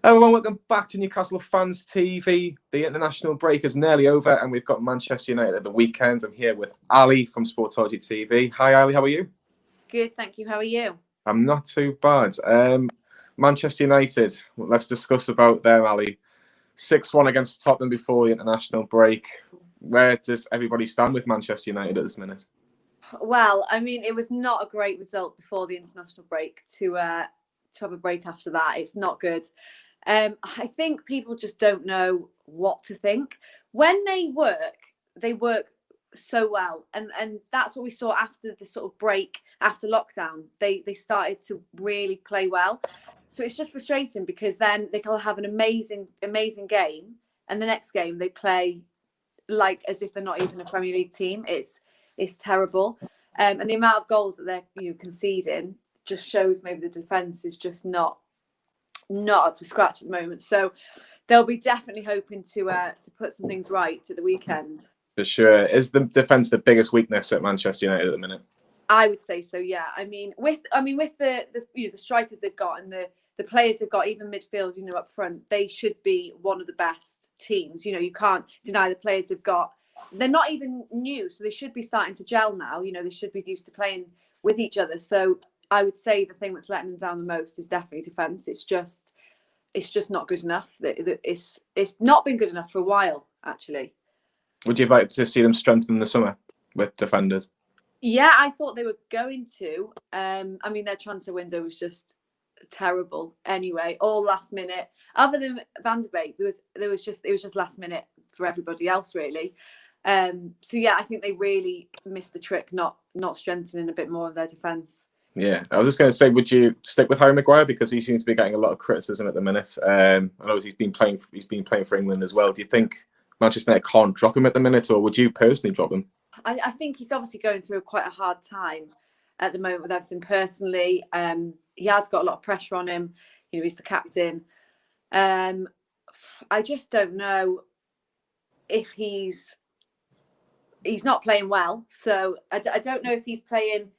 Hello everyone, welcome back to Newcastle Fans TV. The international break is nearly over and we've got Manchester United at the weekend. I'm here with Ali from Sportology TV. Hi Ali, how are you? Good, thank you. How are you? I'm not too bad. Manchester United, let's discuss about them, Ali. 6-1 against Tottenham before the international break. Where does everybody stand with Manchester United at this minute? Well, I mean, it was not a great result before the international break to have a break after that. It's not good. I think people just don't know what to think. When they work so well. And that's what we saw after the sort of break, after lockdown. They started to really play well. So it's just frustrating because then they can have an amazing game. And the next game they play like as if they're not even a Premier League team. It's terrible. And the amount of goals that they're conceding just shows maybe the defence is just not up to scratch at the moment. So they'll be definitely hoping to put some things right at the weekend. For sure. Is the defence the biggest weakness at Manchester United at the minute? I would say so, yeah. I mean with the the strikers they've got and the players they've got, even midfield, up front, they should be one of the best teams. You can't deny the players they've got. They're not even new, so they should be starting to gel now. They should be used to playing with each other. So I would say the thing that's letting them down the most is definitely defence. It's just not good enough. It's not been good enough for a while, actually. Would you like to see them strengthen the summer with defenders? Yeah, I thought they were going to. I mean, their transfer window was just terrible anyway, all last minute. Other than Van de Beek, it was just last minute for everybody else, really. So yeah, I think they really missed the trick, not strengthening a bit more of their defence. Yeah, I was just going to say, would you stick with Harry Maguire because he seems to be getting a lot of criticism at the minute? I know he's been playing for England as well. Do you think Manchester United can't drop him at the minute, or would you personally drop him? I think he's obviously going through quite a hard time at the moment with everything personally. He has got a lot of pressure on him. He's the captain. I just don't know if he's not playing well. So I don't know if he's playing.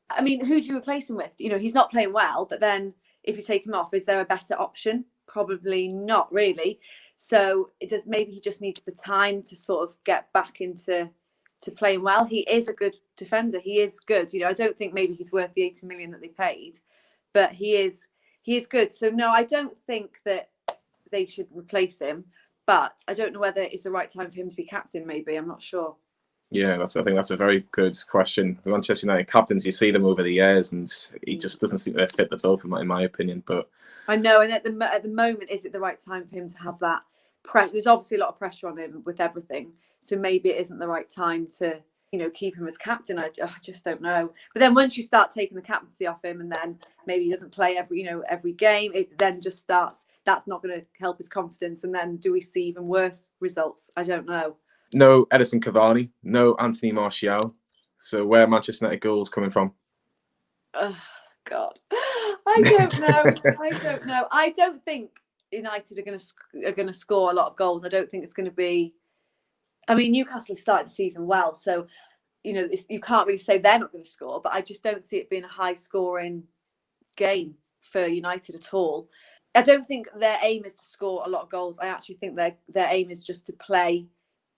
I mean, who do you replace him with? He's not playing well, but then if you take him off, is there a better option? Probably not really. So maybe he just needs the time to sort of get back into playing well. He is a good defender. He is good. I don't think maybe he's worth the 80 million that they paid, but he is good. So no, I don't think that they should replace him, but I don't know whether it's the right time for him to be captain. Maybe, I'm not sure. Yeah, I think that's a very good question. The Manchester United captains, you see them over the years, and he just doesn't seem to fit the bill, in my opinion. But I know, and at the moment, is it the right time for him to have that pressure? There's obviously a lot of pressure on him with everything, so maybe it isn't the right time to keep him as captain. I just don't know. But then once you start taking the captaincy off him, and then maybe he doesn't play every game, it then just starts. That's not going to help his confidence, and then do we see even worse results? I don't know. No Edison Cavani, no Anthony Martial. So where are Manchester United goals coming from? Oh, God. I don't know. I don't think United are going to score a lot of goals. I don't think it's going to be. I mean, Newcastle have started the season well, so you can't really say they're not going to score. But I just don't see it being a high-scoring game for United at all. I don't think their aim is to score a lot of goals. I actually think their aim is just to play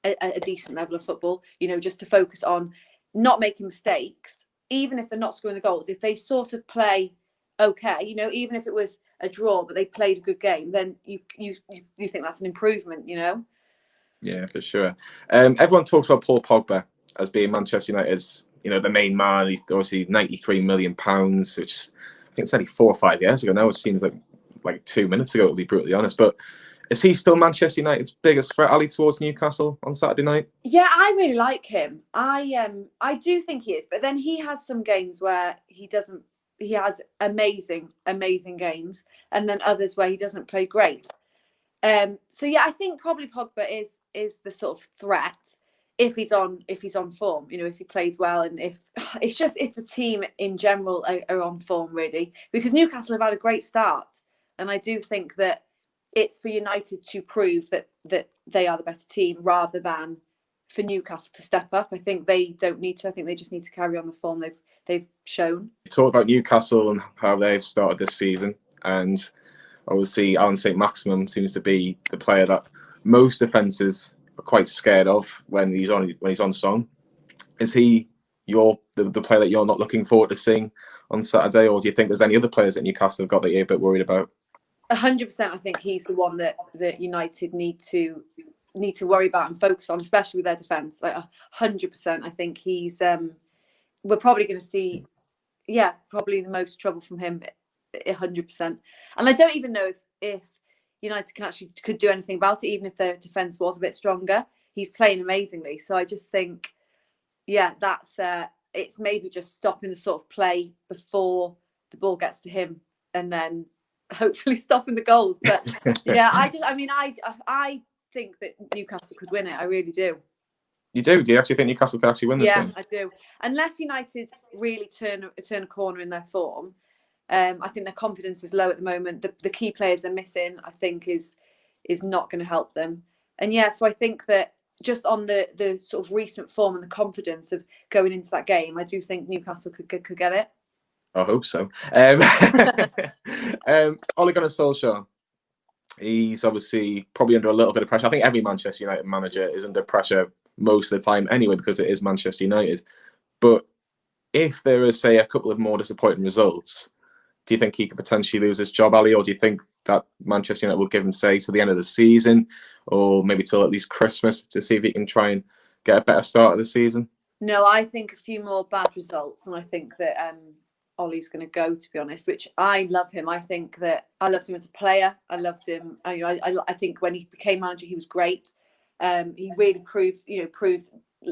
a decent level of football, just to focus on not making mistakes, even if they're not scoring the goals. If they sort of play okay, even if it was a draw, but they played a good game, then you think that's an improvement, Yeah, for sure. Everyone talks about Paul Pogba as being Manchester United's, the main man. He's obviously £93 million, which I think it's only 4 or 5 years ago now. It seems like 2 minutes ago, to be brutally honest. But is he still Manchester United's biggest threat, Ali, towards Newcastle on Saturday night? Yeah, I really like him. I do think he is, but then he has some games where he doesn't. He has amazing games, and then others where he doesn't play great. So yeah, I think probably Pogba is the sort of threat if he's on form. If he plays well, and if the team in general are on form, really, because Newcastle have had a great start, and I do think that it's for United to prove that they are the better team rather than for Newcastle to step up. I think they don't need to. I think they just need to carry on the form they've shown. You talk about Newcastle and how they've started this season, and Obviously, Saint-Maximin seems to be the player that most defences are quite scared of when he's on song. Is he the player that you're not looking forward to seeing on Saturday, or do you think there's any other players that Newcastle have got that you're a bit worried about? 100%. I think he's the one that United need to worry about and focus on, especially with their defence. Like 100%. I think he's. We're probably going to see, probably the most trouble from him, 100%. And I don't even know if United could do anything about it, even if their defence was a bit stronger. He's playing amazingly, so I just think, that's it's maybe just stopping the sort of play before the ball gets to him, and then hopefully stopping the goals. But I think that Newcastle could win it. I really do. You do? Do you actually think Newcastle could actually win this game? Yeah, I do. Unless United really turn a corner in their form, I think their confidence is low at the moment. The key players they're missing, I think, is not going to help them. And so I think that just on the sort of recent form and the confidence of going into that game, I do think Newcastle could get it. I hope so. Ole Gunnar Solskjaer, he's obviously probably under a little bit of pressure. I think every Manchester United manager is under pressure most of the time anyway, because it is Manchester United. But if there is, say, a couple of more disappointing results, do you think he could potentially lose his job, Ali? Or do you think that Manchester United will give him, say, to the end of the season, or maybe till at least Christmas, to see if he can try and get a better start of the season? No, I think a few more bad results, and I think that Ollie's going to go, to be honest, which I love him. I think that I loved him as a player. I loved him. I think when he became manager, he was great. He really proved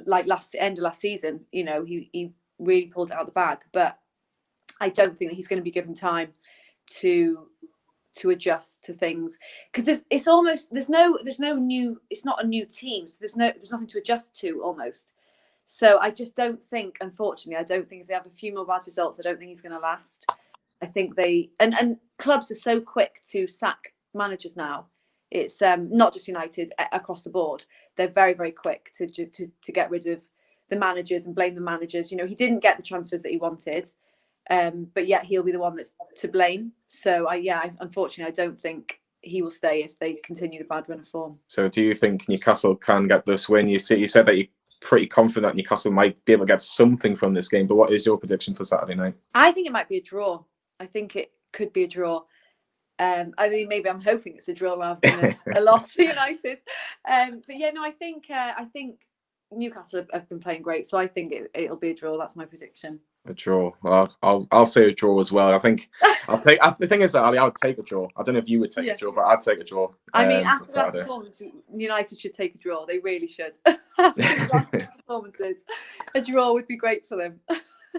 like end of last season, he really pulled it out of the bag. But I don't think that he's going to be given time to adjust to things, because it's not a new team, so there's nothing to adjust to almost. So I just don't think, unfortunately, if they have a few more bad results, I don't think he's going to last. I think and clubs are so quick to sack managers now. It's not just United, across the board. They're very, very quick to get rid of the managers and blame the managers. He didn't get the transfers that he wanted, but yet he'll be the one that's to blame. So unfortunately, I don't think he will stay if they continue the bad run of form. So do you think Newcastle can get this win? You said that you're pretty confident that Newcastle might be able to get something from this game, but what is your prediction for Saturday night? I think it might be a draw. I think it could be a draw. I mean, maybe I'm hoping it's a draw rather than a loss for United. I think Newcastle have been playing great, so I think it'll be a draw. That's my prediction. A draw. Well, I'll say a draw as well. I think I'll take. The thing is that Ali, I would take a draw. I don't know if you would take a draw, but I'd take a draw. I mean, after that performance, United should take a draw. They really should. After the last performances, a draw would be great for them.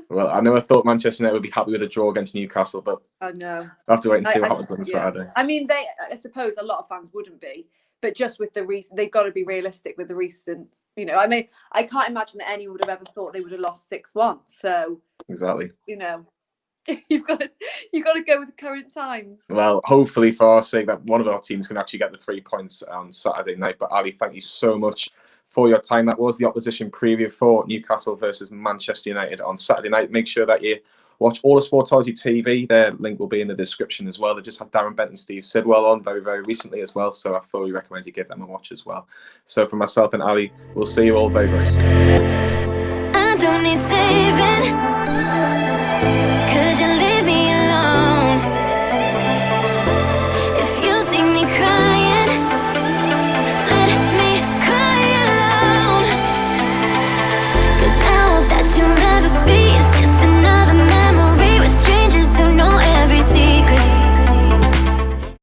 Well, I never thought Manchester United would be happy with a draw against Newcastle, but I know. I'll have to wait and see what happens on Saturday. I mean, I suppose a lot of fans wouldn't be, but just with the recent, they've got to be realistic with the recent. I mean, I can't imagine that anyone would have ever thought they would have lost 6-1. So exactly, you've got to go with the current times. Well, hopefully for our sake that one of our teams can actually get the 3 points on Saturday night. But Ali, thank you so much for your time. That was the opposition preview for Newcastle versus Manchester United on Saturday night. Make sure that you watch all of Sportology TV. Their link will be in the description as well. They just had Darren Bent and Steve Sidwell on very, very recently as well. So I fully recommend you give them a watch as well. So for myself and Ali, we'll see you all very, very soon. I don't need saving.